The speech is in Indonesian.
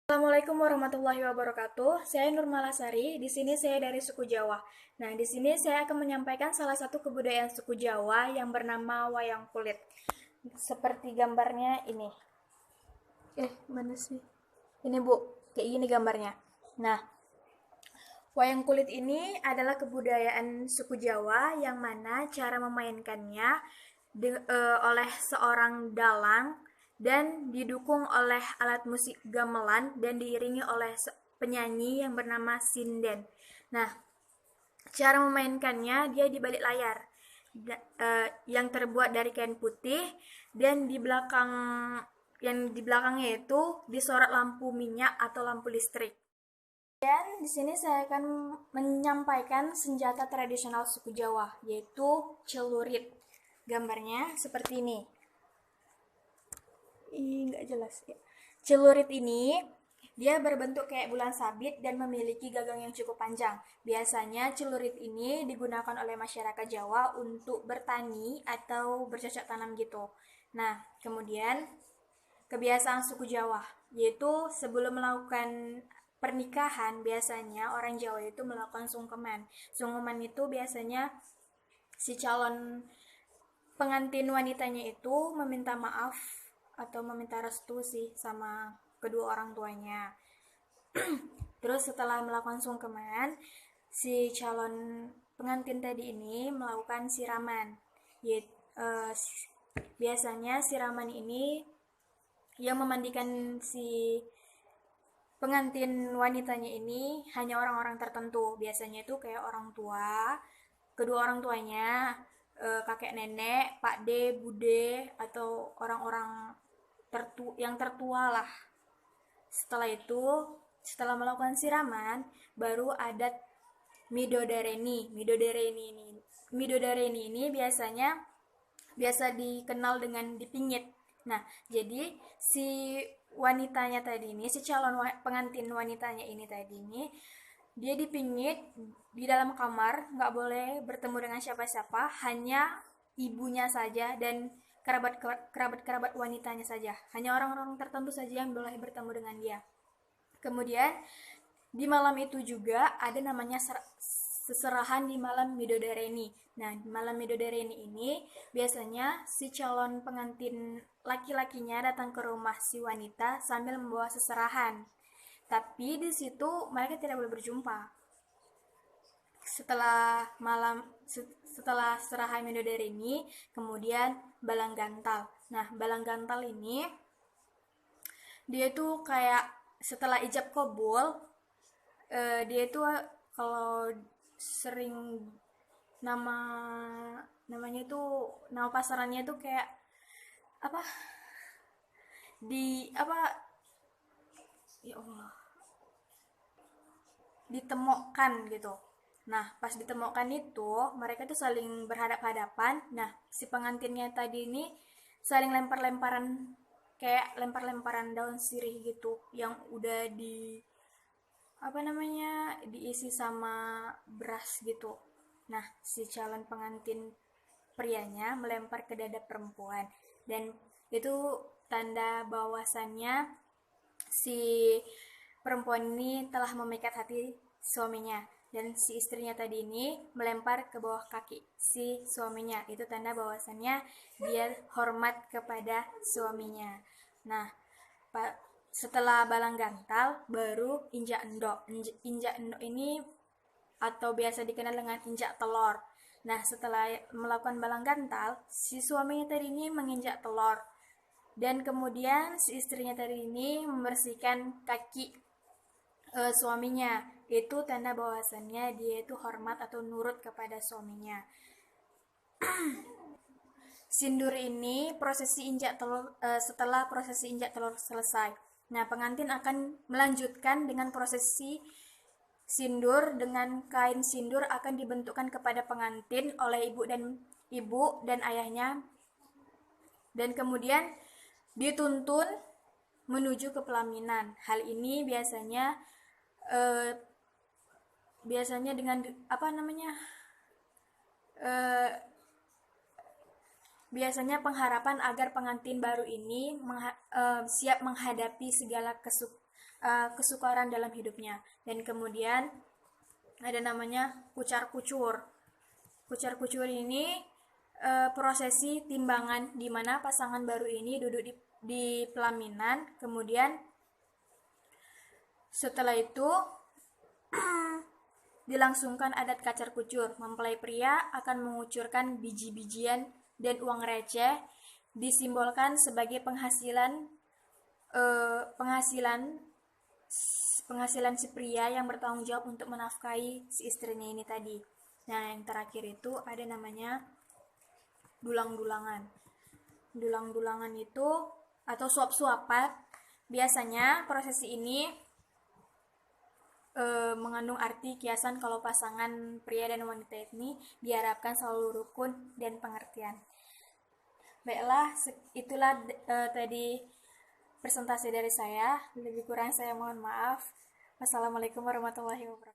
Assalamualaikum warahmatullahi wabarakatuh. Saya Nurmalasari. Di sini saya dari suku Jawa. Nah, di sini saya akan menyampaikan salah satu kebudayaan suku Jawa yang bernama wayang kulit. Seperti gambarnya ini. Mana sih? Ini Bu, kayak gini gambarnya. Nah, wayang kulit ini adalah kebudayaan suku Jawa yang mana cara memainkannya oleh seorang dalang dan didukung oleh alat musik gamelan dan diiringi oleh penyanyi yang bernama Sinden. Nah, cara memainkannya dia di balik layar yang terbuat dari kain putih dan di belakangnya itu disorot lampu minyak atau lampu listrik. Dan di sini saya akan menyampaikan senjata tradisional suku Jawa, yaitu celurit. Gambarnya seperti ini. Nggak jelas ya. Celurit ini dia berbentuk kayak bulan sabit dan memiliki gagang yang cukup panjang. Biasanya celurit ini digunakan oleh masyarakat Jawa untuk bertani atau bercocok tanam gitu. Nah, kemudian kebiasaan suku Jawa, yaitu sebelum melakukan pernikahan biasanya orang Jawa itu melakukan sungkeman. Sungkeman itu biasanya si calon pengantin wanitanya itu meminta maaf atau meminta restu sih sama kedua orang tuanya. Terus setelah melakukan sungkeman, si calon pengantin tadi ini melakukan siraman. Yaitu, biasanya siraman ini yang memandikan si pengantin wanitanya ini hanya orang-orang tertentu. Biasanya itu kayak orang tua, kedua orang tuanya, kakek nenek, pak de, bude, atau orang-orang yang tertua lah. Setelah itu, setelah melakukan siraman, baru adat midodareni. Midodareni ini biasa dikenal dengan dipingit. Nah, jadi si wanitanya tadi ini, si calon pengantin wanitanya ini tadi ini, dia dipingit di dalam kamar, nggak boleh bertemu dengan siapa-siapa, hanya ibunya saja dan kerabat wanitanya saja. Hanya orang-orang tertentu saja yang boleh bertemu dengan dia. Kemudian di malam itu juga ada namanya seserahan di malam Midodareni. Nah, di malam Midodareni ini biasanya si calon pengantin laki-lakinya datang ke rumah si wanita sambil membawa seserahan. Tapi di situ mereka tidak boleh berjumpa. Setelah serahan Midodareni, kemudian balang gantal. Nah, balang gantal ini dia tuh kayak setelah ijab kabul, dia itu kalau sering nama namanya itu nama pasarannya itu kayak apa di apa ya Allah ditemukan gitu. Nah, pas ditemukan itu mereka tuh saling berhadap-hadapan. Nah, si pengantinnya tadi ini saling lempar-lemparan kayak lempar-lemparan daun sirih gitu yang udah diisi sama beras gitu. Nah, si calon pengantin prianya melempar ke dada perempuan dan itu tanda bahwasannya si perempuan ini telah memikat hati suaminya dan si istrinya tadi ini melempar ke bawah kaki si suaminya. Itu tanda bahwasannya dia hormat kepada suaminya. Nah, setelah balang gantal baru injak endok. Injak endok ini atau biasa dikenal dengan injak telur. Nah, setelah melakukan balang gantal, si suaminya tadi ini menginjak telur. Dan kemudian si istrinya tadi ini membersihkan kaki suaminya. Itu tanda bahwasannya dia itu hormat atau nurut kepada suaminya. Sindur ini prosesi injak telur setelah prosesi injak telur selesai. Nah, pengantin akan melanjutkan dengan prosesi sindur dengan kain sindur akan dibentukkan kepada pengantin oleh ibu dan ayahnya dan kemudian dituntun menuju ke pelaminan. Hal ini biasanya dengan biasanya pengharapan agar pengantin baru ini siap menghadapi segala kesukaran dalam hidupnya. Dan kemudian ada namanya kucar-kucur. Kucar-kucur ini prosesi timbangan di mana pasangan baru ini duduk di pelaminan, kemudian setelah itu dilangsungkan adat kacar kucur. Mempelai pria akan mengucurkan biji-bijian dan uang receh, disimbolkan sebagai penghasilan si pria yang bertanggung jawab untuk menafkahi si istrinya ini tadi. Nah, yang terakhir itu ada namanya dulang-dulangan. Dulang-dulangan itu atau suap-suapan, biasanya prosesi ini mengandung arti kiasan kalau pasangan pria dan wanita ini diharapkan selalu rukun dan pengertian. Baiklah, itulah tadi presentasi dari saya. Lebih kurang saya mohon maaf. Wassalamualaikum warahmatullahi wabarakatuh.